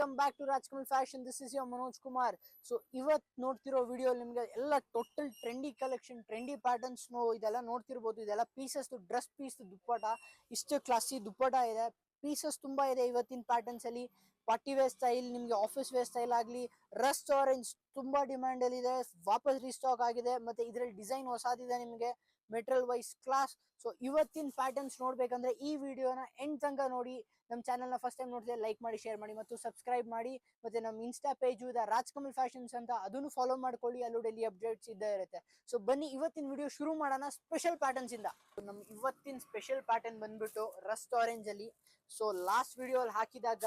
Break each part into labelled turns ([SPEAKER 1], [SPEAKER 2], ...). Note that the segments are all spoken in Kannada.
[SPEAKER 1] Welcome back to Rajkamal fashion. This is your Manoj Kumar. So ಇವತ್ತು ನೋಡ್ತಿರೋ ವಿಡಿಯೋ ನಿಮ್ಗೆ ಎಲ್ಲ total trendy collection, trendy patterns ಇದೆಲ್ಲ ನೋಡ್ತಿರ್ಬೋದು. ಇದೆಲ್ಲ ಪೀಸಸ್, ಡ್ರೆಸ್ ಪೀಸ್ ದುಪ್ಪಟ, ಇಷ್ಟು ಕ್ಲಾಸಿ ದುಪ್ಪಟ ಇದೆ. ಪೀಸಸ್ ತುಂಬಾ ಇದೆ ಇವತ್ತಿನ ಪ್ಯಾಟರ್ನ್ಸ್ ಅಲ್ಲಿ. ಪಾರ್ಟಿ ವೇರ್ ಸ್ಟೈಲ್, ನಿಮ್ಗೆ ಆಫೀಸ್ ವೇರ್ ಸ್ಟೈಲ್ ಆಗಲಿ, ರಸ್ಟ್ ಆರೆಂಜ್ ತುಂಬಾ ಡಿಮ್ಯಾಂಡ್ ಅಲ್ಲಿ ಇದೆ, ವಾಪಸ್ ರೀಸ್ಟಾಕ್ ಆಗಿದೆ. ಮತ್ತೆ ಇದ್ರಲ್ಲಿ ಡಿಸೈನ್ ಹೊಸದಿದೆ, ನಿಮ್ಗೆ ಮೆಟೀರಿಯಲ್ ವೈಸ್ ಕ್ಲಾಸ್. ಸೊ ಇವತ್ತಿನ ಪ್ಯಾಟರ್ನ್ಸ್ ನೋಡ್ಬೇಕಂದ್ರೆ ಈ ವಿಡಿಯೋನ ಎಂಡ್ ತನಕ ನೋಡಿ. ನಮ್ಮ ಚಾನಲ್ನ ಫಸ್ಟ್ ಟೈಮ್ ನೋಡಿದ್ರೆ ಲೈಕ್ ಮಾಡಿ, ಶೇರ್ ಮಾಡಿ ಮತ್ತು ಸಬ್ಸ್ಕ್ರೈಬ್ ಮಾಡಿ. ಮತ್ತೆ ನಮ್ಮ ಇನ್ಸ್ಟಾ ಪೇಜ್ ಇದೆ ರಾಜ್ಕಮಲ್ ಫ್ಯಾಷನ್ಸ್ ಅಂತ, ಅದನ್ನು ಫಾಲೋ ಮಾಡ್ಕೊಳ್ಳಿ. ಅಲ್ಲೂ ಡೈಲಿ ಅಪ್ಡೇಟ್ಸ್ ಇದ್ದೇ ಇರುತ್ತೆ. ಸೊ ಬನ್ನಿ ಇವತ್ತಿನ ವಿಡಿಯೋ ಶುರು ಮಾಡೋಣ ಸ್ಪೆಷಲ್ ಪ್ಯಾಟರ್ನ್ಸ್ ಇಂದ. ನಮ್ಮ ಇವತ್ತಿನ ಸ್ಪೆಷಲ್ ಪ್ಯಾಟರ್ನ್ ಬಂದ್ಬಿಟ್ಟು ರಸ್ಟ್ ಆರೆಂಜ್ ಅಲ್ಲಿ. ಸೊ ಲಾಸ್ಟ್ ವಿಡಿಯೋ ಅಲ್ಲಿ ಹಾಕಿದಾಗ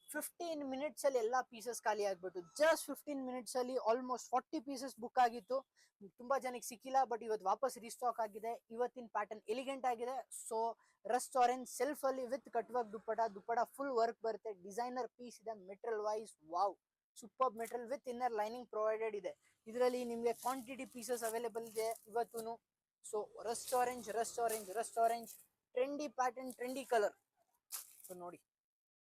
[SPEAKER 1] 15 ಮಿನಿಟ್ಸ್ ಅಲ್ಲಿ ಎಲ್ಲಾ ಪೀಸಸ್ ಖಾಲಿ ಆಗ್ಬಿಟ್ಟು, ಜಸ್ಟ್ 15 ಮಿನಿಟ್ಸ್ ಅಲ್ಲಿ ಆಲ್ಮೋಸ್ಟ್ 40 ಪೀಸಸ್ ಬುಕ್ ಆಗಿತ್ತು. ತುಂಬಾ ಜನಕ್ಕೆ ಸಿಕ್ಕಿಲ್ಲ, ಬಟ್ ಇವತ್ತು ವಾಪಸ್ ರೀಸ್ಟಾಕ್ ಆಗಿದೆ. ಇವತ್ತಿನ ಪ್ಯಾಟರ್ನ್ ಎಲಿಗೆಂಟ್ ಆಗಿದೆ. ಸೊ ರಸ್ಟ್ ಆರೆಂಜ್ ಸೆಲ್ಫ್ ಅಲ್ಲಿ with cut work dupatta full work ಬರುತ್ತೆ. ಡಿಸೈನರ್ ಪೀಸ್ ಇದೆ, material wise wow super material with inner lining provided ಇದೆ. ಇದರಲ್ಲಿ ನಿಮಗೆ ಕ್ವಾಂಟಿಟಿ ಪೀಸಸ್ ಅವೈಲೇಬಲ್ ಇದೆ ಇವತ್ತು. So rust orange trendy pattern, trendy colour. So ನೋಡಿ,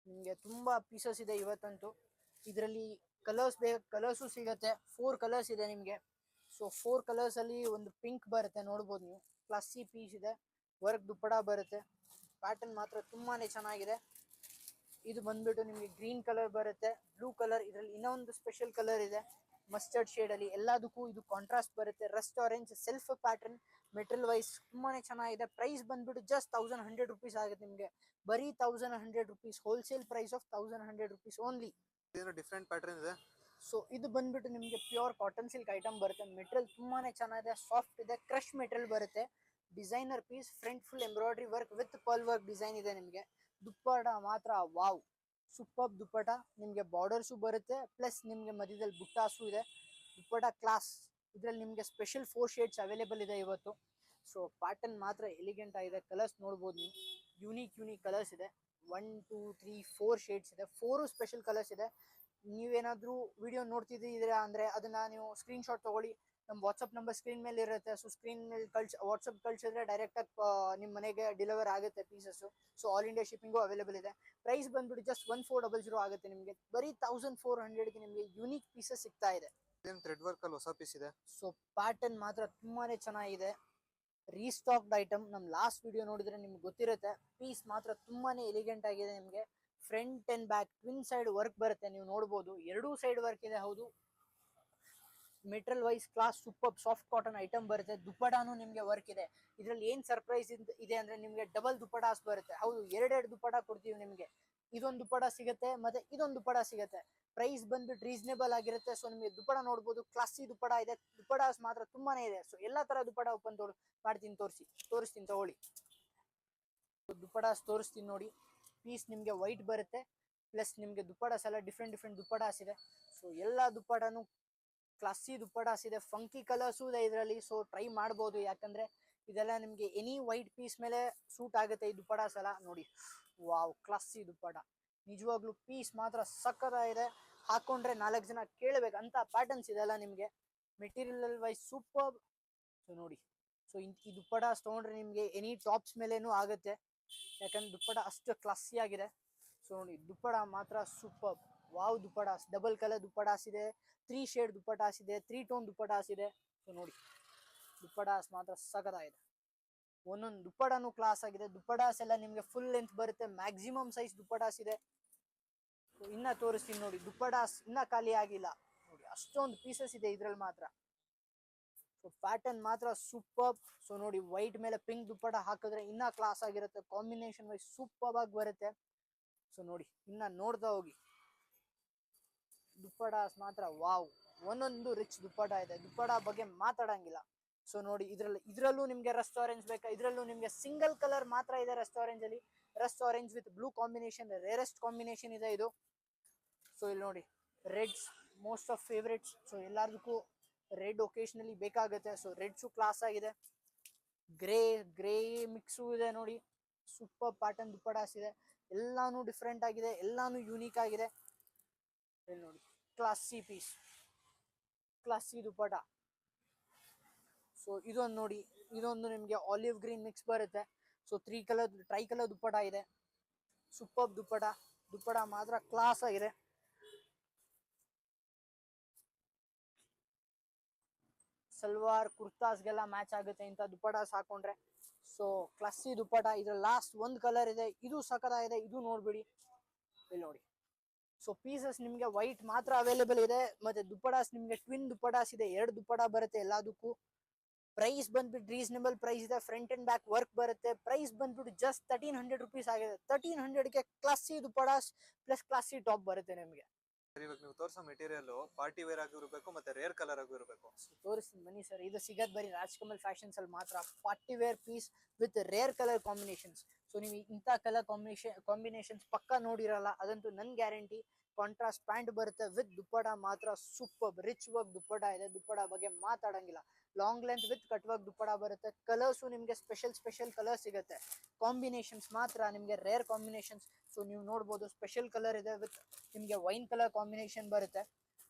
[SPEAKER 1] ನಿಮಗೆ ತುಂಬಾ ಪೀಸಸ್ ಇದೆ ಇವತ್ತಂತೂ. ಇದರಲ್ಲಿ ಕಲರ್ಸ್ ಕಲರ್ಸು ಸಿಗತ್ತೆ. 4 ಕಲರ್ಸ್ ಇದೆ ನಿಮಗೆ. ಸೊ 4 ಕಲರ್ಸ್ ಅಲ್ಲಿ ಒಂದು ಪಿಂಕ್ ಬರುತ್ತೆ, ನೋಡ್ಬೋದು ನೀವು. ಕ್ಲಾಸಿ ಪೀಸ್ ಇದೆ, ವರ್ಕ್ ದುಪ್ಪಡ ಬರುತ್ತೆ. ಪ್ಯಾಟರ್ನ್ ಮಾತ್ರ ತುಂಬಾನೇ ಚೆನ್ನಾಗಿದೆ. ಇದು ಬಂದ್ಬಿಟ್ಟು ನಿಮಗೆ ಗ್ರೀನ್ ಕಲರ್ ಬರುತ್ತೆ, ಬ್ಲೂ ಕಲರ್. ಇದರಲ್ಲಿ ಇನ್ನೊಂದು ಸ್ಪೆಷಲ್ ಕಲರ್ ಇದೆ ಮಸ್ಟರ್ಡ್ ಶೇಡ್ ಅಲ್ಲಿ. ಎಲ್ಲದಕ್ಕೂ ಇದು ಕಾಂಟ್ರಾಸ್ಟ್ ಬರುತ್ತೆ. Rust orange self pattern, material wise ತುಂಬಾನೇ ಚೆನ್ನಾಗಿದೆ. ಪ್ರೈಸ್ ಬಂದ್ಬಿಟ್ಟು ಜಸ್ಟ್ 1100 ರುಪೀಸ್ ಆಗುತ್ತೆ ನಿಮಗೆ. ಬರೀ 1100 rupees, wholesale price of 1100 rupees only.
[SPEAKER 2] Different pattern ಇದೆ.
[SPEAKER 1] ಸೊ ಇದು ಬಂದ್ಬಿಟ್ಟು ನಿಮಗೆ ಪ್ಯೂರ್ ಕಾಟನ್ ಸಿಲ್ಕ್ ಐಟಮ್ ಬರುತ್ತೆ. ಮೆಟೀರಿಯಲ್ ತುಂಬಾನೇ ಚೆನ್ನಾಗಿದೆ, ಸಾಫ್ಟ್ ಇದೆ, ಕ್ರಶ್ ಮೆಟೀರಿಯಲ್ ಬರುತ್ತೆ. Designer piece, front full embroidery work with pearl work design ಇದೆ ನಿಮಗೆ. ದುಪ್ಪಟ ಮಾತ್ರ ವಾವ್ ಸೂಪರ್ ದುಪ್ಪಟ. ನಿಮಗೆ ಬಾರ್ಡರ್ಸು ಬರುತ್ತೆ, ಪ್ಲಸ್ ನಿಮಗೆ ಮಧ್ಯದಲ್ಲಿ ಬುಟ್ಟಾಸು ಇದೆ. ದುಪ್ಪಟ ಕ್ಲಾಸ್. ಇದರಲ್ಲಿ ನಿಮಗೆ ಸ್ಪೆಷಲ್ 4 ಶೇಡ್ಸ್ ಅವೈಲೇಬಲ್ ಇದೆ ಇವತ್ತು. ಸೊ ಪ್ಯಾಟರ್ನ್ ಮಾತ್ರ ಎಲಿಗೆಂಟ್ ಆಗಿದೆ. ಕಲರ್ಸ್ ನೋಡ್ಬೋದು ನೀವು, ಯೂನಿಕ್ ಕಲರ್ಸ್ ಇದೆ. 1 2 3 4 ಶೇಡ್ಸ್ ಇದೆ. 4 ಸ್ಪೆಷಲ್ ಕಲರ್ಸ್ ಇದೆ. ನೀವೇನಾದ್ರೂ ವಿಡಿಯೋ ನೋಡ್ತಿದ್ದೀರಾ ಅಂದ್ರೆ ಅದನ್ನ ನೀವು ಸ್ಕ್ರೀನ್ ಶಾಟ್ ತಗೊಳ್ಳಿ. ನಮ್ಮ ವಾಟ್ಸಪ್ ನಂಬರ್ ಸ್ಕ್ರೀನ್ ಮೇಲೆ ಇರುತ್ತೆ. ಸೊ ಸ್ಕ್ರೀನ್ ಮೇಲೆ ವಾಟ್ಸಪ್ ಕಳ್ಸಿದ್ರೆ ಡೈರೆಕ್ಟ್ ಆಗಿ ನಿಮ್ಮ ಮನೆಗೆ ಡೆಲಿವರ್ ಆಗುತ್ತೆ pieces. So all India shipping available ಇದೆ. ಪ್ರೈಸ್ ಬಂದ್ಬಿಟ್ಟು ಜಸ್ಟ್ 1400 ಆಗುತ್ತೆ ನಿಮಗೆ. ಬರೀ 1400ಗೆ ನಿಮಗೆ ಯೂನಿಕ್ ಪೀಸಸ್ ಸಿಗ್ತಾ ಇದೆ.
[SPEAKER 2] ಥ್ರೆಡ್ ವರ್ಕ್ ಅಲ್ಲಿ ಹೊಸ ಪೀಸ್ ಇದೆ.
[SPEAKER 1] ಸೊ ಪ್ಯಾಟರ್ನ್ ಮಾತ್ರ ತುಂಬಾನೇ ಚೆನ್ನಾಗಿದೆ. Restocked item. ನಮ್ ಲಾಸ್ಟ್ ವಿಡಿಯೋ ನೋಡಿದ್ರೆ ನಿಮ್ಗೆ ಗೊತ್ತಿರುತ್ತೆ. ಪೀಸ್ ಮಾತ್ರ ತುಂಬಾನೇ ಎಲಿಗೆಂಟ್ ಆಗಿದೆ. ನಿಮ್ಗೆ front and back twin side work ಬರುತ್ತೆ, ನೀವು ನೋಡಬಹುದು. 2 ಸೈಡ್ ವರ್ಕ್ ಇದೆ, ಹೌದು. Material wise class super soft cotton item ಬರುತ್ತೆ. ದುಪ್ಪಟಾನು ನಿಮ್ಗೆ ವರ್ಕ್ ಇದೆ. ಇದ್ರಲ್ಲಿ ಏನ್ ಸರ್ಪ್ರೈಸ್ ಇದೆ ಅಂದ್ರೆ ನಿಮ್ಗೆ ಡಬಲ್ ದುಪ್ಪಟಾಸ್ ಬರುತ್ತೆ, ಹೌದು. 2 ದುಪ್ಪಟ ಕೊಡ್ತೀವಿ ನಿಮ್ಗೆ. ಇದೊಂದು ದುಪ್ಪಟ ಸಿಗುತ್ತೆ, ಮತ್ತೆ ಇದೊಂದು ದುಪ್ಪಟ ಸಿಗುತ್ತೆ. ಪ್ರೈಸ್ ಬಂದ್ಬಿಟ್ಟು ರೀಸನೇಬಲ್ ಆಗಿರುತ್ತೆ. ಸೊ ನಿಮಗೆ ದುಪ್ಪಡ ನೋಡ್ಬೋದು, ಕ್ಲಾಸಿ ದುಪ್ಪಡ ಇದೆ. ದುಪ್ಪಡಾಸ್ ಮಾತ್ರ ತುಂಬಾನೇ ಇದೆ. ಸೊ ಎಲ್ಲಾ ತರ ದುಪ್ಪಡ ಓಪನ್ ಮಾಡ್ತೀನಿ, ತೋರಿಸ್ತೀನಿ ತಗೊಳ್ಳಿ. ದುಪ್ಪಡಾಸ್ ತೋರಿಸ್ತೀನಿ ನೋಡಿ. ಪೀಸ್ ನಿಮ್ಗೆ ವೈಟ್ ಬರುತ್ತೆ, ಪ್ಲಸ್ ನಿಮ್ಗೆ ದುಪ್ಪಡಾಸ್ ಎಲ್ಲ ಡಿಫ್ರೆಂಟ್ ದುಪ್ಪಡಾಸ್ ಇದೆ. ಸೊ ಎಲ್ಲಾ ದುಪ್ಪಡನು ಕ್ಲಾಸಿ ದುಪ್ಪಡಾಸ್ ಇದೆ. ಫಂಕಿ ಕಲರ್ಸು ಇದೆ ಇದರಲ್ಲಿ. ಸೊ ಟ್ರೈ ಮಾಡ್ಬೋದು, ಯಾಕಂದ್ರೆ ಇದೆಲ್ಲ ನಿಮ್ಗೆ ಎನಿ ವೈಟ್ ಪೀಸ್ ಮೇಲೆ ಸೂಟ್ ಆಗುತ್ತೆ ಈ ದುಪ್ಪಡಾಸ್ ಎಲ್ಲ. ನೋಡಿ, ವಾವ್ ಕ್ಲಾಸಿ ದುಪ್ಪಡ. ನಿಜವಾಗ್ಲೂ ಪೀಸ್ ಮಾತ್ರ ಸಕ್ಕತ್ತ ಇದೆ. ಹಾಕೊಂಡ್ರೆ 4 ಜನ ಕೇಳಬೇಕು ಅಂತ ಪ್ಯಾಟರ್ನ್ಸ್ ಇದೆಲ್ಲ ನಿಮ್ಗೆ. Material wise super. ಸೊ ನೋಡಿ, ಸೊ ಈ ದುಪ್ಪಡಾಸ್ ತಗೊಂಡ್ರೆ ನಿಮ್ಗೆ ಎನಿ ಟಾಪ್ಸ್ ಮೇಲೇನು ಆಗುತ್ತೆ, ಯಾಕಂದ್ರೆ ದುಪ್ಪಡ ಅಷ್ಟು ಕ್ಲಾಸಿ ಆಗಿದೆ. ಸೊ ನೋಡಿ, ದುಪ್ಪಡ ಮಾತ್ರ ಸೂಪರ್ ವಾವ್. ದುಪ್ಪಡಾಸ್ ಡಬಲ್ ಕಲರ್ ದುಪ್ಪಡಾಸ್ ಇದೆ, 3 ಶೇಡ್ ದುಪ್ಪಟಾಸ್ ಇದೆ, 3 ಟೋನ್ ದುಪ್ಪಟಾಸ್ ಇದೆ. ಸೊ ನೋಡಿ, ದುಪ್ಪಟಾಸ್ ಮಾತ್ರ ಸಖತ್ತಾಗಿದೆ. ಒಂದೊಂದು ದುಪ್ಪಡನು ಕ್ಲಾಸ್ ಆಗಿದೆ. ದುಪ್ಪಟಾಸ್ ಎಲ್ಲ ನಿಮ್ಗೆ ಫುಲ್ ಲೆಂತ್ ಬರುತ್ತೆ, ಮ್ಯಾಕ್ಸಿಮಮ್ ಸೈಜ್ ದುಪ್ಪಟಾಸ್ ಇದೆ. ಇನ್ನ ತೋರಿಸ್ತೀನಿ ನೋಡಿ, ದುಪ್ಪಟಾಸ್ ಇನ್ನ ಖಾಲಿ ಆಗಿಲ್ಲ ನೋಡಿ, ಅಷ್ಟೊಂದು ಪೀಸಸ್ ಇದೆ ಇದ್ರಲ್ಲಿ ಮಾತ್ರ. ಸೊ ಪ್ಯಾಟರ್ನ್ ಮಾತ್ರ ಸೂಪರ್. ಸೊ ನೋಡಿ, ವೈಟ್ ಮೇಲೆ ಪಿಂಕ್ ದುಪ್ಪಟ ಹಾಕಿದ್ರೆ ಇನ್ನ ಕ್ಲಾಸ್ ಆಗಿರುತ್ತೆ. ಕಾಂಬಿನೇಷನ್ ವೈಸ್ ಸೂಪರ್ ಆಗಿ ಬರುತ್ತೆ. ಸೊ ನೋಡಿ, ಇನ್ನ ನೋಡ್ತಾ ಹೋಗಿ. ದುಪ್ಪಡಾಸ್ ಮಾತ್ರ ವಾವ್. ಒಂದೊಂದು ರಿಚ್ ದುಪ್ಪಟ ಇದೆ. ದುಪ್ಪಡ ಬಗ್ಗೆ ಮಾತಾಡಂಗಿಲ್ಲ. ಸೊ ನೋಡಿ, ಇದ್ರಲ್ಲೂ ನಿಮ್ಗೆ ರಸ್ಟ್ ಆರೆಂಜ್ ಬೇಕಾ, ಇದ್ರಲ್ಲೂ ನಿಮ್ಗೆ ಸಿಂಗಲ್ ಕಲರ್ ಮಾತ್ರ ಇದೆ ರಸ್ಟ್ ಆರೆಂಜ್ ಅಲ್ಲಿ. Rust orange with blue combination, rarest combination ಇದೆ ಇದು. ಸೊ ಇಲ್ಲಿ ನೋಡಿ, reds most of favourites. So ಎಲ್ಲಾರ್ದಕ್ಕೂ ರೆಡ್ ಒಕೇಶನಲಿ ಬೇಕಾಗುತ್ತೆ. ಸೊ ರೆಡ್ಸು ಕ್ಲಾಸ್ ಆಗಿದೆ. ಗ್ರೇ ಮಿಕ್ಸು ಇದೆ ನೋಡಿ. ಸೂಪರ್ ಪ್ಯಾಟರ್ನ್ ದುಪ್ಪಡಾಸ್ ಇದೆ. ಎಲ್ಲಾನು ಡಿಫ್ರೆಂಟ್ ಆಗಿದೆ, ಎಲ್ಲಾನು ಯೂನಿಕ್ ಆಗಿದೆ. ಇಲ್ಲಿ ನೋಡಿ, classy piece, classy dupatta. So ಇದೊಂದು ನೋಡಿ, ಇದೊಂದು ನಿಮ್ಗೆ ಆಲಿವ್ ಗ್ರೀನ್ ಮಿಕ್ಸ್ ಬರುತ್ತೆ. So 3 colour tri colour dupatta ಇದೆ. ಸೂಪರ್ ದುಪ್ಪಟ ಮಾತ್ರ ಕ್ಲಾಸ್ ಆಗಿದೆ. ಸಲ್ವಾರ್ ಕುರ್ತಾಸ್ಗೆಲ್ಲ ಮ್ಯಾಚ್ ಆಗುತ್ತೆ ಇಂಥ ದುಪ್ಪಟಾಸ್ ಹಾಕೊಂಡ್ರೆ. So classy dupatta. ಇದ್ರ ಲಾಸ್ಟ್ ಒಂದು ಕಲರ್ ಇದೆ, ಇದು ಸಖತ್ತಾಗಿದೆ, ಇದು ನೋಡ್ಬಿಡಿ ಇಲ್ಲಿ ನೋಡಿ. ಸೊ ಪೀಸಸ್ ನಿಮ್ಗೆ ವೈಟ್ ಮಾತ್ರ ಅವೈಲೇಬಲ್ ಇದೆ. ಮತ್ತೆ ದುಪ್ಪಟಾಸ್ ನಿಮ್ಗೆ ಟ್ವಿನ್ ದುಪ್ಪಟಾಸ್ ಇದೆ, 2 ದುಪ್ಪಟ ಬರುತ್ತೆ ಎಲ್ಲದಕ್ಕೂ. ಪ್ರೈಸ್ ಬಂದ್ಬಿಟ್ಟು ರೀಸನೇಬಲ್ ಪ್ರೈಸ್ ಇದೆ, ಫ್ರಂಟ್ ಅಂಡ್ ಬ್ಯಾಕ್ ವರ್ಕ್ ಬರುತ್ತೆ. ಪ್ರೈಸ್ ಬಂದ್ಬಿಟ್ಟು ಜಸ್ಟ್ 1300 ರುಪೀಸ್ ಆಗಿದೆ. 1300ಗೆ classy dupattas plus classy top ಬರುತ್ತೆ ನಿಮಗೆ.
[SPEAKER 2] ಸರ್ ಇವಾಗ ನೀವು ತೋರಿಸೋ ಮೆಟೀರಿಯಲ್ ಪಾರ್ಟಿ ವೇರ್ ಆಗಿ ಇರಬೇಕು ಮತ್ತೆ ರೇರ್ ಕಲರ್ ಆಗಿ ಇರಬೇಕು.
[SPEAKER 1] ತೋರಿಸ್ತೀನಿ ಬನ್ನಿ ಸರ್. ಇದು ಸಿಗದ್ ಬರೀ ರಾಜ್ಕಮಲ್ ಫ್ಯಾಷನ್ಸ್ ಅಲ್ಲಿ ಮಾತ್ರ. Party wear piece with rare colour combinations. So ನೀವು ಇಂಥ ಕಲರ್ ಕಾಂಬಿನೇಷನ್ಸ್ ಪಕ್ಕ ನೋಡಿರಲ್ಲ, ಅದಂತೂ ನನ್ ಗ್ಯಾರಂಟಿ. ಕಾಂಟ್ರಾಸ್ಟ್ ಪ್ಯಾಂಟ್ ಬರುತ್ತೆ ವಿತ್ ದುಪ್ಪಟ ಮಾತ್ರ ಸೂಪರ್ ರಿಚ್ ವರ್ಕ್ ದುಪ್ಪಟ ಇದೆ. ದುಪ್ಪಟ ಬಗ್ಗೆ ಮಾತಾಡಂಗಿಲ್ಲ. Long length with cut work dupatta ಬರುತ್ತೆ. ಕಲರ್ಸು ನಿಮಗೆ ಸ್ಪೆಷಲ್ ಕಲರ್ ಸಿಗುತ್ತೆ. ಕಾಂಬಿನೇಷನ್ಸ್ ಮಾತ್ರ ನಿಮಗೆ ರೇರ್ ಕಾಂಬಿನೇಷನ್ಸ್. ಸೊ ನೀವು ನೋಡ್ಬೋದು ಸ್ಪೆಷಲ್ ಕಲರ್ ಇದೆ ವಿತ್ ನಿಮಗೆ ವೈನ್ ಕಲರ್ ಕಾಂಬಿನೇಷನ್ ಬರುತ್ತೆ.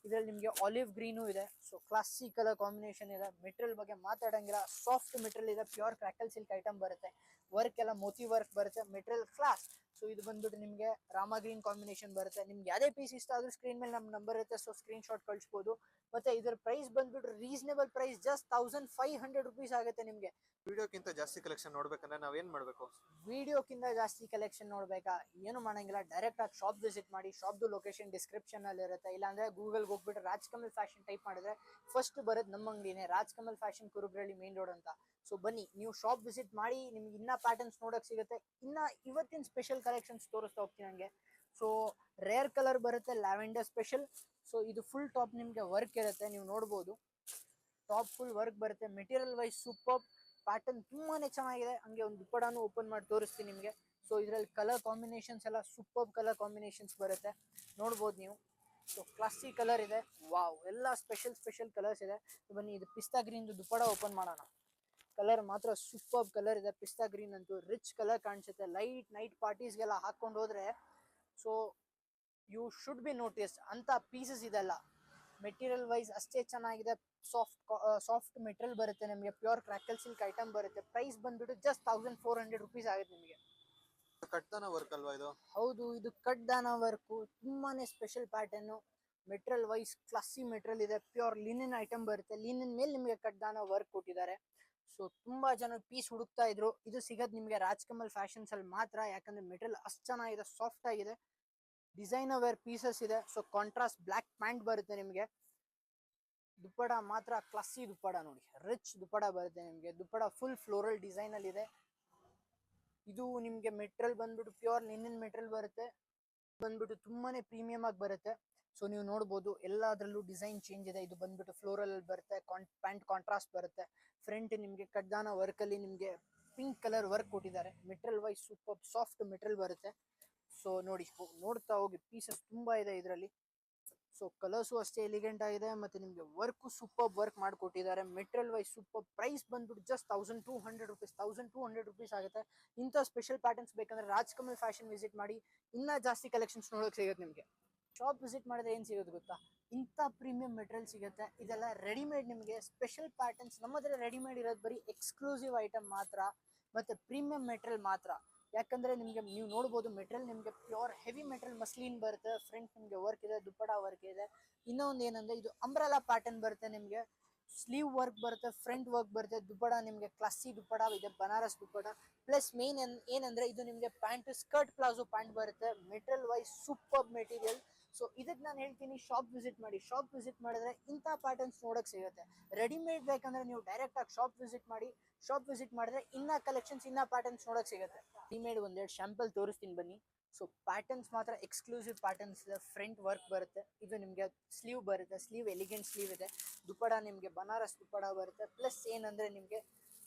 [SPEAKER 1] ಇದರಲ್ಲಿ ನಿಮಗೆ ಆಲಿವ್ ಗ್ರೀನು ಇದೆ. ಸೊ ಕ್ಲಾಸಿ ಕಲರ್ ಕಾಂಬಿನೇಷನ್ ಇದೆ. ಮೆಟೀರಿಯಲ್ ಬಗ್ಗೆ ಮಾತಾಡಂಗಿಲ್ಲ, ಸಾಫ್ಟ್ ಮೆಟೀರಿಯಲ್ ಇದೆ. ಪ್ಯೂರ್ ಕ್ರ್ಯಾಕಲ್ ಸಿಲ್ಕ್ ಐಟಮ್ ಬರುತ್ತೆ. ವರ್ಕ್ ಎಲ್ಲ ಮೋತಿ ವರ್ಕ್ ಬರುತ್ತೆ. Material class. ಸೊ ಇದು ಬಂದ್ಬಿಟ್ಟು ನಿಮಗೆ ರಾಮ ಗ್ರೀನ್ ಕಾಂಬಿನೇಷನ್ ಬರುತ್ತೆ. ನಿಮ್ಗೆ ಯಾವುದೇ ಪೀಸ್ ಇಷ್ಟ ಆದ್ರೂ ಸ್ಕ್ರೀನ್ ಮೇಲೆ ನಮ್ಮ ನಂಬರ್ ಇರುತ್ತೆ, ಸೊ ಸ್ಕ್ರೀನ್ ಶಾಟ್ ಕಳಿಸ್ಬೋದು. ಮತ್ತೆ ಇದರ ಪ್ರೈಸ್ ಬಂದ್ಬಿಟ್ಟು ರೀಸನೇಬಲ್ ಪ್ರೈಸ್ ಜಸ್ಟ್ 1500 ರುಪೀಸ್ ಆಗುತ್ತೆ ನಿಮಗೆ.
[SPEAKER 2] ವಿಡಿಯೋಕ್ಕಿಂತ ಜಾಸ್ತಿ ಕಲೆಕ್ಷನ್ ನೋಡ್ಬೇಕಂದ್ರೆ ನಾವೇನ್ ಮಾಡ್ಬೇಕು?
[SPEAKER 1] ವಿಡಿಯೋಕ್ಕಿಂತ ಜಾಸ್ತಿ ಕಲೆಕ್ಷನ್ ನೋಡ್ಬೇಕಾ? ಏನು ಮಾಡಂಗಿಲ್ಲ, ಡೈರೆಕ್ಟ್ ಆಗಿ ಶಾಪ್ ವಿಸಿಟ್ ಮಾಡಿ. ಶಾಪ್ದು ಲೊಕೇಶನ್ ಡಿಸ್ಕ್ರಿಪ್ಷನ್ ಅಲ್ಲಿ ಇರುತ್ತೆ. ಇಲ್ಲಾಂದ್ರೆ ಗೂಗಲ್ಗೆ ಹೋಗ್ಬಿಟ್ಟು ರಾಜ್ಕಮಲ್ ಫ್ಯಾಷನ್ ಟೈಪ್ ಮಾಡಿದ್ರೆ ಫಸ್ಟ್ ಬರೋದು ನಮ್ಮ ಅಂಗಡಿನೇ, Rajkamal fashion Kurubarahalli main road ಅಂತ. ಸೊ ಬನ್ನಿ, ನೀವು ಶಾಪ್ ವಿಸಿಟ್ ಮಾಡಿ, ನಿಮ್ಗೆ ಇನ್ನ ಪ್ಯಾಟರ್ನ್ಸ್ ನೋಡಕ್ ಸಿಗುತ್ತೆ. ಇನ್ನ ಇವತ್ತಿನ ಸ್ಪೆಷಲ್ ಕಲೆಕ್ಷನ್ಸ್ ತೋರಿಸ್ತಾ ಹೋಗ್ತೀನಿ ಹಂಗೆ. ಸೊ ರೇರ್ ಕಲರ್ ಬರುತ್ತೆ, ಲ್ಯಾವೆಂಡರ್ ಸ್ಪೆಷಲ್. ಸೊ ಇದು ಫುಲ್ ಟಾಪ್ ನಿಮ್ಗೆ ವರ್ಕ್ ಇರುತ್ತೆ, ನೀವು ನೋಡ್ಬೋದು. ಟಾಪ್ ಫುಲ್ ವರ್ಕ್ ಬರುತ್ತೆ. Material wise super. ಪ್ಯಾಟರ್ನ್ ತುಂಬಾನೇ ಚೆನ್ನಾಗಿದೆ. ಹಂಗೆ ಒಂದು ದುಪ್ಪಟಾನು ಓಪನ್ ಮಾಡಿ ತೋರಿಸ್ತೀನಿ ನಿಮಗೆ. ಸೊ ಇದರಲ್ಲಿ ಕಲರ್ ಕಾಂಬಿನೇಷನ್ಸ್ ಎಲ್ಲ ಸೂಪರ್ ಕಲರ್ ಕಾಂಬಿನೇಷನ್ಸ್ ಬರುತ್ತೆ, ನೋಡ್ಬೋದು ನೀವು. ಸೊ ಕ್ಲಾಸಿ ಕಲರ್ ಇದೆ. ವಾವ್, ಎಲ್ಲ ಸ್ಪೆಷಲ್ ಕಲರ್ಸ್ ಇದೆ. ಬನ್ನಿ, ಇದು ಪಿಸ್ತಾ ಗ್ರೀನ್ ದುಪ್ಪಟ ಓಪನ್ ಮಾಡೋಣ. ಕಲರ್ ಮಾತ್ರ ಸೂಪರ್ ಕಲರ್ ಇದೆ. ಪಿಸ್ತಾ ಗ್ರೀನ್ ಅಂತೂ ರಿಚ್ ಕಲರ್ ಕಾಣಿಸುತ್ತೆ. ಲೈಟ್ ನೈಟ್ ಪಾರ್ಟೀಸ್ಗೆಲ್ಲ ಹಾಕೊಂಡು ಹೋದ್ರೆ so you should be notice ಅಂತ ಪೀಸಸ್ ಇದೆಲ್ಲ. ಮೆಟೀರಿಯಲ್ ವೈಸ್ ಅಷ್ಟೇ ಚೆನ್ನಾಗಿದೆ. ಸಾಫ್ಟ್ ಮೆಟೀರಿಯಲ್ ಬರುತ್ತೆ ನಿಮಗೆ. ಪ್ಯೂರ್ ಕ್ರ್ಯಾಕಲ್ ಸಿಲ್ಕ್ ಐಟಮ್ ಬರುತ್ತೆ. ಪ್ರೈಸ್ ಬಂದ್ಬಿಟ್ಟು ಜಸ್ಟ್ 1400 ರುಪೀಸ್ ಆಗುತ್ತೆ ನಿಮಗೆ.
[SPEAKER 2] ಕಟ್ತಾನ ವರ್ಕ್ ಅಲ್ವಾ ಇದು?
[SPEAKER 1] ಹೌದು, ಇದು ಕಟ್ದಾನ ವರ್ಕು. ತುಂಬಾನೇ special pattern. Material wise classy material ಇದೆ. ಪ್ಯೂರ್ ಲಿನನ್ ಐಟಮ್ ಬರುತ್ತೆ. ಲಿನನ್ ಮೇಲೆ ನಿಮಗೆ ಕಟ್ದಾನ ವರ್ಕ್ ಕೊಟ್ಟಿದ್ದಾರೆ. ಸೊ ತುಂಬಾ ಜನ ಪೀಸ್ ಹುಡುಕ್ತಾ ಇದ್ರು. ಇದು ಸಿಗೋದು ನಿಮಗೆ ರಾಜ್ಕಮಲ್ ಫ್ಯಾಷನ್ಸ್ ಅಲ್ಲಿ ಮಾತ್ರ. ಯಾಕಂದ್ರೆ ಮೆಟೀರಿಯಲ್ ಅಷ್ಟು ಚೆನ್ನಾಗಿದೆ, ಸಾಫ್ಟ್ ಆಗಿದೆ. ಡಿಸೈನರ್ ವೇರ್ ಪೀಸಸ್ ಇದೆ. ಸೊ ಕಾಂಟ್ರಾಸ್ಟ್ ಬ್ಲಾಕ್ ಪ್ಯಾಂಟ್ ಬರುತ್ತೆ ನಿಮಗೆ. ದುಪ್ಪಡ ಮಾತ್ರ ಕ್ಲಾಸಿ ದುಪ್ಪಡ ನೋಡಿ, ರಿಚ್ ದುಪ್ಪಡ ಬರುತ್ತೆ ನಿಮಗೆ. ದುಪ್ಪಡ ಫುಲ್ ಫ್ಲೋರಲ್ ಡಿಸೈನ್ ಅಲ್ಲಿ ಇದೆ. ಇದು ನಿಮಗೆ ಮೆಟೀರಿಯಲ್ ಬಂದ್ಬಿಟ್ಟು ಪ್ಯೂರ್ ಲಿನನ್ ಮೆಟೀರಿಯಲ್ ಬರುತ್ತೆ. ಬಂದ್ಬಿಟ್ಟು ತುಂಬಾನೇ ಪ್ರೀಮಿಯಂ ಆಗಿ ಬರುತ್ತೆ. ಸೊ ನೀವು ನೋಡ್ಬೋದು ಎಲ್ಲದರಲ್ಲೂ ಡಿಸೈನ್ ಚೇಂಜ್ ಇದೆ. ಇದು ಬಂದ್ಬಿಟ್ಟು ಫ್ಲೋರಲ್ ಅಲ್ಲಿ ಬರುತ್ತೆ. ಪ್ಯಾಂಟ್ ಕಾಂಟ್ರಾಸ್ಟ್ ಬರುತ್ತೆ. ಫ್ರಂಟ್ ನಿಮಗೆ ಕಡ್ದಾನ ವರ್ಕ್ ಅಲ್ಲಿ ನಿಮಗೆ ಪಿಂಕ್ ಕಲರ್ ವರ್ಕ್ ಕೊಟ್ಟಿದ್ದಾರೆ. Material wise super soft material ಬರುತ್ತೆ. ಸೊ ನೋಡಿ, ನೋಡ್ತಾ ಹೋಗಿ, ಪೀಸಸ್ ತುಂಬಾ ಇದೆ ಇದರಲ್ಲಿ. ಸೊ ಕಲರ್ಸು ಅಷ್ಟೇ ಎಲಿಗೆಂಟ್ ಆಗಿದೆ. ಮತ್ತೆ ನಿಮಗೆ ವರ್ಕು ಸೂಪರ್ ವರ್ಕ್ ಮಾಡಿಕೊಟ್ಟಿದ್ದಾರೆ. Material wise super. ಪ್ರೈಸ್ ಬಂದ್ಬಿಟ್ಟು ಜಸ್ಟ್ 1200 ರುಪೀಸ್. 1200 ರುಪೀಸ್ ಆಗುತ್ತೆ. ಇಂಥ ಸ್ಪೆಷಲ್ ಪ್ಯಾಟರ್ನ್ಸ್ ಬೇಕಂದ್ರೆ ರಾಜ್ಕಮಲ್ ಫ್ಯಾಷನ್ ವಿಸಿಟ್ ಮಾಡಿ, ಇನ್ನೂ ಜಾಸ್ತಿ ಕಲೆಕ್ಷನ್ಸ್ ನೋಡೋಕೆ ಸಿಗುತ್ತೆ ನಿಮಗೆ. ಶಾಪ್ ವಿಸಿಟ್ ಮಾಡಿದ್ರೆ ಏನು ಸಿಗುತ್ತೆ ಗೊತ್ತಾ? ಇಂಥ ಪ್ರೀಮಿಯಂ ಮೆಟೀರಿಯಲ್ ಸಿಗುತ್ತೆ. ಇದೆಲ್ಲ ರೆಡಿಮೇಡ್ ನಿಮಗೆ ಸ್ಪೆಷಲ್ ಪ್ಯಾಟರ್ನ್ಸ್. ನಮ್ಮ ಹತ್ರ ರೆಡಿಮೇಡ್ ಇರೋದು ಬರೀ ಎಕ್ಸ್ಕ್ಲೂಸಿವ್ ಐಟಮ್ ಮಾತ್ರ, ಮತ್ತೆ ಪ್ರೀಮಿಯಂ ಮೆಟೀರಿಯಲ್ ಮಾತ್ರ. ಯಾಕಂದ್ರೆ ನಿಮಗೆ ನೀವು ನೋಡ್ಬೋದು ಮೆಟೀರಿಯಲ್ ನಿಮಗೆ ಪ್ಯೂರ್ ಹೆವಿ ಮೆಟೀರಿಯಲ್ ಮಸ್ಲಿನ್ ಬರುತ್ತೆ. ಫ್ರಂಟ್ ನಿಮಗೆ ವರ್ಕ್ ಇದೆ, ದುಪ್ಪಟ ವರ್ಕ್ ಇದೆ. ಇನ್ನೊಂದು ಏನಂದ್ರೆ ಇದು ಅಂಬ್ರೆಲಾ ಪ್ಯಾಟರ್ನ್ ಬರುತ್ತೆ ನಿಮಗೆ. ಸ್ಲೀವ್ ವರ್ಕ್ ಬರುತ್ತೆ, ಫ್ರಂಟ್ ವರ್ಕ್ ಬರುತ್ತೆ. ದುಪ್ಪಡ ನಿಮಗೆ ಕ್ಲಾಸಿ ದುಪ್ಪಡ ಇದೆ, ಬನಾರಸ್ ದುಪ್ಪಡ. ಪ್ಲಸ್ ಮೇನ್ ಏನಂದ್ರೆ ಇದು ನಿಮಗೆ ಪ್ಯಾಂಟ್ ಸ್ಕರ್ಟ್ ಪ್ಲಾಜೋ ಪ್ಯಾಂಟ್ ಬರುತ್ತೆ. Material wise super material. So ಇದಕ್ಕೆ ನಾನು ಹೇಳ್ತೀನಿ, ಶಾಪ್ ವಿಸಿಟ್ ಮಾಡಿ. ಶಾಪ್ ವಿಸಿಟ್ ಮಾಡಿದ್ರೆ ಇಂಥ ಪ್ಯಾಟರ್ನ್ಸ್ ನೋಡಕ್ ಸಿಗುತ್ತೆ. ರೆಡಿಮೇಡ್ ಬೇಕಂದ್ರೆ ನೀವು ಡೈರೆಕ್ಟ್ ಆಗಿ ಶಾಪ್ ವಿಸಿಟ್ ಮಾಡಿ. ಶಾಪ್ ವಿಸಿಟ್ ಮಾಡಿದ್ರೆ ಇನ್ನ ಕಲೆಕ್ಷನ್ಸ್, ಇನ್ನ ಪ್ಯಾಟರ್ನ್ಸ್ ನೋಡಕ್ ಸಿಗುತ್ತೆ. ರೆಡಿಮೇಡ್ ಒಂದೆರಡು ಶಾಂಪಲ್ ತೋರಿಸ್ತೀನಿ ಬನ್ನಿ. ಸೊ ಪ್ಯಾಟರ್ನ್ಸ್ ಮಾತ್ರ ಎಕ್ಸ್ಕ್ಲೂಸಿವ್ ಪ್ಯಾಟರ್ನ್ಸ್ ಇದೆ. ಫ್ರಂಟ್ ವರ್ಕ್ ಬರುತ್ತೆ. ಇದು ನಿಮಗೆ ಸ್ಲೀವ್ ಬರುತ್ತೆ. ಸ್ಲೀವ್ ಎಲಿಗೆಂಟ್ ಸ್ಲೀವ್ ಇದೆ. ದುಪ್ಪಡ ನಿಮಗೆ ಬನಾರಸ್ ದುಪ್ಪಡ ಬರುತ್ತೆ. ಪ್ಲಸ್ ಏನಂದ್ರೆ ನಿಮಗೆ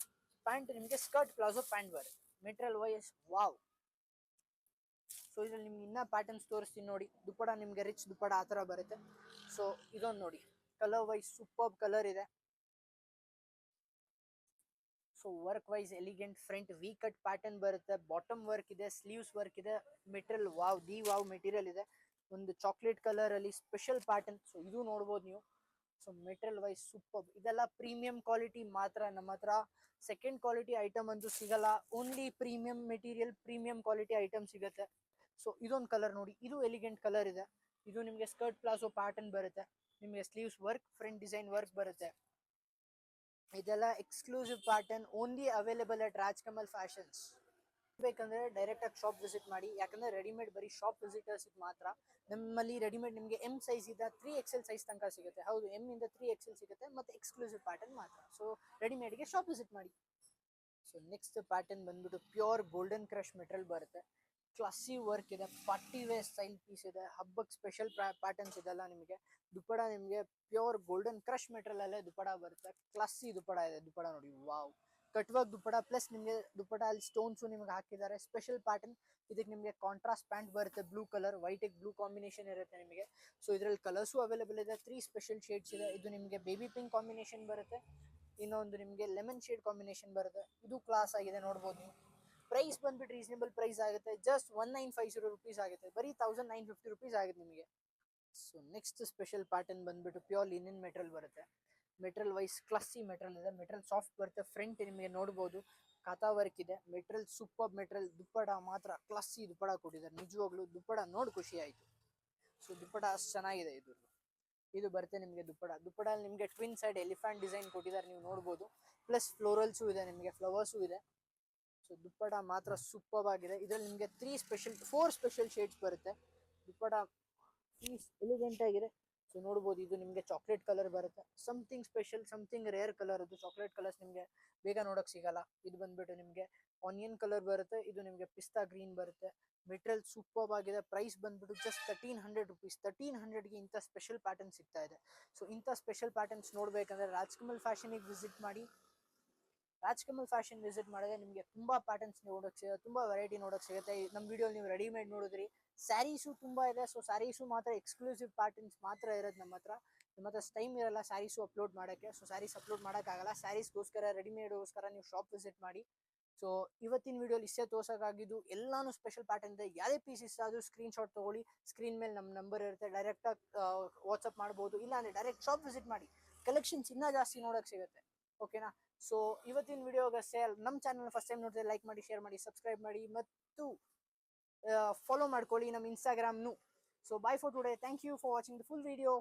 [SPEAKER 1] ಪ್ಯಾಂಟ್ ನಿಮಗೆ ಸ್ಕರ್ಟ್ ಪ್ಲಾಜೋ ಪ್ಯಾಂಟ್ ಬರುತ್ತೆ. Material wise wow. ಸೊ ಇದ್ರಲ್ಲಿ ನಿಮ್ಗೆ ಇನ್ನ ಪ್ಯಾಟರ್ನ್ಸ್ ತೋರಿಸ್ತೀನಿ ನೋಡಿ. ದುಪ್ಪಡ ನಿಮಗೆ ರಿಚ್ ದುಪ್ಪಡ ಆ ಥರ ಬರುತ್ತೆ. ಸೊ ಇದೊಂದು ನೋಡಿ, ಕಲರ್ ವೈಸ್ ಸೂಪರ್ ಕಲರ್ ಇದೆ. So work wise elegant. Front V cut pattern ಬರುತ್ತೆ. ಬಾಟಮ್ ವರ್ಕ್ ಇದೆ, ಸ್ಲೀವ್ಸ್ ವರ್ಕ್ ಇದೆ. ಮೆಟೀರಿಯಲ್ ವಾವ್ ಮೆಟೀರಿಯಲ್ ಇದೆ. ಒಂದು ಚಾಕ್ಲೇಟ್ ಕಲರ್ ಅಲ್ಲಿ ಸ್ಪೆಷಲ್ ಪ್ಯಾಟರ್ನ್. ಸೊ ಇದು ನೋಡ್ಬೋದು ನೀವು. So material wise super. ಇದೆಲ್ಲ ಪ್ರೀಮಿಯಂ ಕ್ವಾಲಿಟಿ ಮಾತ್ರ. ನಮ್ಮ ಹತ್ರ ಸೆಕೆಂಡ್ ಕ್ವಾಲಿಟಿ ಐಟಮ್ ಅಂತೂ ಸಿಗಲ್ಲ. Only premium material, premium quality item ಸಿಗುತ್ತೆ. ಸೊ ಇದೊಂದು ಕಲರ್ ನೋಡಿ, ಇದು ಎಲಿಗೆಂಟ್ ಕಲರ್ ಇದೆ. ಇದು ನಿಮಗೆ ಸ್ಕರ್ಟ್ ಪ್ಲಾಜೋ ಪ್ಯಾಟರ್ನ್ ಬರುತ್ತೆ. ನಿಮಗೆ sleeves work, front design work ಬರುತ್ತೆ. ಇದೆಲ್ಲ exclusive pattern only available at Rajkamal fashions. ಬೇಕಂದ್ರೆ ಡೈರೆಕ್ಟ್ ಆಗಿ ಶಾಪ್ ವಿಸಿಟ್ ಮಾಡಿ, ಯಾಕಂದ್ರೆ ರೆಡಿಮೇಡ್ ಬರೀ ಶಾಪ್ ವಿಸಿಟರ್ಸ್ ಮಾತ್ರ. ನಮ್ಮಲ್ಲಿ ರೆಡಿಮೇಡ್ ನಿಮಗೆ ಎಂ ಸೈಜ್ ಇಂದ 3XL ಸೈಜ್ ತನಕ ಸಿಗುತ್ತೆ. ಹೌದು, ಎಂ ಇಂದ 3XL ಸಿಗುತ್ತೆ, ಮತ್ತೆ ಎಕ್ಸ್ಕ್ಲೂಸಿವ್ ಪ್ಯಾಟರ್ನ್ ಮಾತ್ರ. ಸೊ ರೆಡಿಮೇಡ್ಗೆ ಶಾಪ್ ವಿಸಿಟ್ ಮಾಡಿ. ಸೊ ನೆಕ್ಸ್ಟ್ ಪ್ಯಾಟರ್ನ್ ಬಂದ್ಬಿಟ್ಟು ಪ್ಯೂರ್ ಗೋಲ್ಡನ್ ಕ್ರಶ್ ಮೆಟೀರಿಯಲ್ ಬರುತ್ತೆ. ಕ್ಲಾಸಿ ವರ್ಕ್ ಇದೆ, ಪಾರ್ಟಿ ವೇರ್ ಸ್ಟೈಲ್ ಪೀಸ್ ಇದೆ, ಹಬ್ಬಕ್ಕೆ ಸ್ಪೆಷಲ್ ಪ್ಯಾಟರ್ನ್ಸ್ ಇದೆಲ್ಲ ನಿಮಗೆ. ದುಪ್ಪಡ ನಿಮಗೆ ಪ್ಯೂರ್ ಗೋಲ್ಡನ್ ಕ್ರಶ್ ಮೆಟೀರಿಯಲ್ ಅಲ್ಲೇ ದುಪ್ಪಡ ಬರುತ್ತೆ. ಕ್ಲಾಸಿ ದುಪ್ಪಡ ಇದೆ. ದುಪ್ಪಡ ನೋಡಿ, ವಾವ್, ಕಟ್ವರ್ಕ್ ದುಪ್ಪಡ ಪ್ಲಸ್ ನಿಮಗೆ ದುಪ್ಪಡ ಅಲ್ಲಿ ಸ್ಟೋನ್ಸು ನಿಮ್ಗೆ ಹಾಕಿದ್ದಾರೆ. Special pattern. ಇದಕ್ಕೆ ನಿಮಗೆ ಕಾಂಟ್ರಾಸ್ಟ್ ಪ್ಯಾಂಟ್ ಬರುತ್ತೆ, blue colour, white blue combination ಇರುತ್ತೆ ನಿಮಗೆ. ಸೊ ಇದರಲ್ಲಿ ಕಲರ್ಸು ಅವೈಲೇಬಲ್ ಇದೆ, 3 ಸ್ಪೆಷಲ್ ಶೇಡ್ಸ್ ಇದೆ. ಇದು ನಿಮಗೆ ಬೇಬಿ ಪಿಂಕ್ ಕಾಂಬಿನೇಷನ್ ಬರುತ್ತೆ, ಇನ್ನೊಂದು ನಿಮಗೆ ಲೆಮನ್ ಶೇಡ್ ಕಾಂಬಿನೇಷನ್ ಬರುತ್ತೆ. ಇದು ಕ್ಲಾಸ್ ಆಗಿದೆ, ನೋಡ್ಬೋದು ನೀವು. ಪ್ರೈಸ್ ಬಂದ್ಬಿಟ್ಟು ರೀಸನೇಬಲ್ ಪ್ರೈಸ್ ಆಗುತ್ತೆ, ಜಸ್ಟ್ 1950 ರುಪೀಸ್ ಆಗುತ್ತೆ, ಬರೀ 1950 ರುಪೀಸ್ ಆಗುತ್ತೆ ನಿಮಗೆ. ಸೊ ನೆಕ್ಸ್ಟ್ ಸ್ಪೆಷಲ್ ಪ್ಯಾಟರ್ನ್ ಬಂದ್ಬಿಟ್ಟು ಪ್ಯೂರ್ ಲಿನಿನ್ ಮೆಟೀರಿಯಲ್ ಬರುತ್ತೆ. ಮೆಟೀರಿಯಲ್ ವೈಸ್ ಕ್ಲಾಸಿ ಮೆಟೀರಿಯಲ್ ಇದೆ. ಮೆಟೀರಿಯಲ್ ಸಾಫ್ಟ್ ಬರುತ್ತೆ. ಫ್ರಂಟ್ ನಿಮಗೆ ನೋಡ್ಬೋದು ಕಾತಾ ವರ್ಕ್ ಇದೆ. Material super material. ದುಪ್ಪಡ ಮಾತ್ರ ಕ್ಲಾಸಿ ದುಪ್ಪಡ ಕೊಟ್ಟಿದ್ದಾರೆ. ನಿಜವಾಗ್ಲೂ ದುಪ್ಪಡ ನೋಡಿ ಖುಷಿ ಆಯಿತು. ಸೊ ದುಪ್ಪಡ ಅಷ್ಟು ಚೆನ್ನಾಗಿದೆ ಇದು. ಇದು ಬರುತ್ತೆ ನಿಮಗೆ ದುಪ್ಪಡ. ದುಪ್ಪಡಲ್ಲಿ ನಿಮಗೆ ಟ್ವಿನ್ ಸೈಡ್ ಎಲಿಫೆಂಟ್ ಡಿಸೈನ್ ಕೊಟ್ಟಿದ್ದಾರೆ, ನೀವು ನೋಡ್ಬೋದು. ಪ್ಲಸ್ ಫ್ಲೋರಲ್ಸು ಇದೆ, ನಿಮಗೆ ಫ್ಲವರ್ಸು ಇದೆ. ಸೊ ದುಪ್ಪಡ ಮಾತ್ರ ಸೂಪರ್ ಆಗಿದೆ. ಇದರಲ್ಲಿ ನಿಮಗೆ 4 ಸ್ಪೆಷಲ್ ಶೇಡ್ಸ್ ಬರುತ್ತೆ. ದುಪ್ಪಡ ಎಲಿಗೆಂಟ್ ಆಗಿದೆ. ಸೊ ನೋಡ್ಬೋದು, ಇದು ನಿಮಗೆ ಚಾಕ್ಲೇಟ್ ಕಲರ್ ಬರುತ್ತೆ. Something special, something rare colour. ಇದು ಚಾಕ್ಲೇಟ್ ಕಲರ್ಸ್ ನಿಮಗೆ ಬೇಗ ನೋಡಕ್ ಸಿಗಲ್ಲ. ಇದು ಬಂದ್ಬಿಟ್ಟು ನಿಮಗೆ ಆನಿಯನ್ ಕಲರ್ ಬರುತ್ತೆ. ಇದು ನಿಮಗೆ ಪಿಸ್ತಾ ಗ್ರೀನ್ ಬರುತ್ತೆ. ಮೆಟೀರಿಯಲ್ ಸೂಪರ್ ಆಗಿದೆ. ಪ್ರೈಸ್ ಬಂದ್ಬಿಟ್ಟು ಜಸ್ಟ್ 1300 ರುಪೀಸ್. 1300ಗೆ ಇಂಥ ಸ್ಪೆಷಲ್ ಪ್ಯಾಟರ್ನ್ ಸಿಗ್ತಾ ಇದೆ. ಸೊ ಇಂಥ ಸ್ಪೆಷಲ್ ಪ್ಯಾಟರ್ನ್ಸ್ ನೋಡ್ಬೇಕಂದ್ರೆ ರಾಜ್ಕಮಲ್ ಫ್ಯಾಷನಿಗೆ ವಿಸಿಟ್ ಮಾಡಿ. ರಾಜ್ಕಮಲ್ ಫ್ಯಾಷನ್ ವಿಸಿಟ್ ಮಾಡಿದ್ರೆ ನಿಮಗೆ ತುಂಬಾ ಪ್ಯಾಟರ್ನ್ಸ್ ನೋಡೋಕೆ ಸಿಗುತ್ತೆ, ತುಂಬಾ ವೆರೈಟಿ ನೋಡೋಕೆ ಸಿಗುತ್ತೆ. ನಮ್ಮ ವಿಡಿಯೋ ನೀವು ರೆಡಿಮೇಡ್ ನೋಡಿದ್ರಿ. ಸ್ಯಾರೀಸು ತುಂಬಾ ಇದೆ. ಸೊ ಸ್ಯಾರೀಸು ಮಾತ್ರ ಎಕ್ಸ್ಕ್ಲೂಸಿವ್ ಪ್ಯಾಟರ್ನ್ಸ್ ಮಾತ್ರ ಇರೋದು ನಮ್ಮ ಹತ್ರ. ಟೈಮ್ ಇರಲ್ಲ ಸ್ಯಾರೀಸು ಅಪ್ಲೋಡ್ ಮಾಡೋಕ್ಕೆ. ಸೊ ಸ್ಯಾರೀಸ್ ಅಪ್ಲೋಡ್ ಮಾಡೋಕ್ಕಾಗಲ್ಲ. ಸ್ಯಾರೀಸ್ಗೋಸ್ಕರ, ರೆಡಿಮೇಡ್ಗೋಸ್ಕರ ನೀವು ಶಾಪ್ ವಿಸಿಟ್ ಮಾಡಿ. ಸೊ ಇವತ್ತಿನ ವಿಡಿಯೋಲಿ ಇಷ್ಟೇ ತೋರ್ಸೋಕ್ಕಾಗಿದ್ದು. ಎಲ್ಲಾನು ಸ್ಪೆಷಲ್ ಪ್ಯಾಟರ್ನ್ ಇದೆ. ಯಾವುದೇ ಪೀಸ್ ಇಷ್ಟ ಆದರೂ ಸ್ಕ್ರೀನ್ ಶಾಟ್ ತೊಗೊಳ್ಳಿ. ಸ್ಕ್ರೀನ್ ಮೇಲೆ ನಮ್ಮ ನಂಬರ್ ಇರುತ್ತೆ, ಡೈರೆಕ್ಟಾಗಿ ವಾಟ್ಸಪ್ ಮಾಡ್ಬೋದು. ಇಲ್ಲ ಅಂದರೆ ಡೈರೆಕ್ಟ್ ಶಾಪ್ ವಿಸಿಟ್ ಮಾಡಿ. ಕಲೆಕ್ಷನ್ಸ್ ಇನ್ನೂ ಜಾಸ್ತಿ ನೋಡೋಕೆ ಸಿಗುತ್ತೆ. ಓಕೆನಾ? ಸೊ ಇವತ್ತಿನ ವಿಡಿಯೋಗಷ್ಟೇ. ನಮ್ಮ ಚಾನಲ್ ಫಸ್ಟ್ ಟೈಮ್ ನೋಡಿದ್ರೆ ಲೈಕ್ ಮಾಡಿ, ಶೇರ್ ಮಾಡಿ, ಸಬ್ಸ್ಕ್ರೈಬ್ ಮಾಡಿ ಮತ್ತು ಫಾಲೋ ಮಾಡ್ಕೊಳ್ಳಿ ನಮ್ಮ ಇನ್ಸ್ಟಾಗ್ರಾಮ್ನು. So bye for today. Thank you for watching the full video.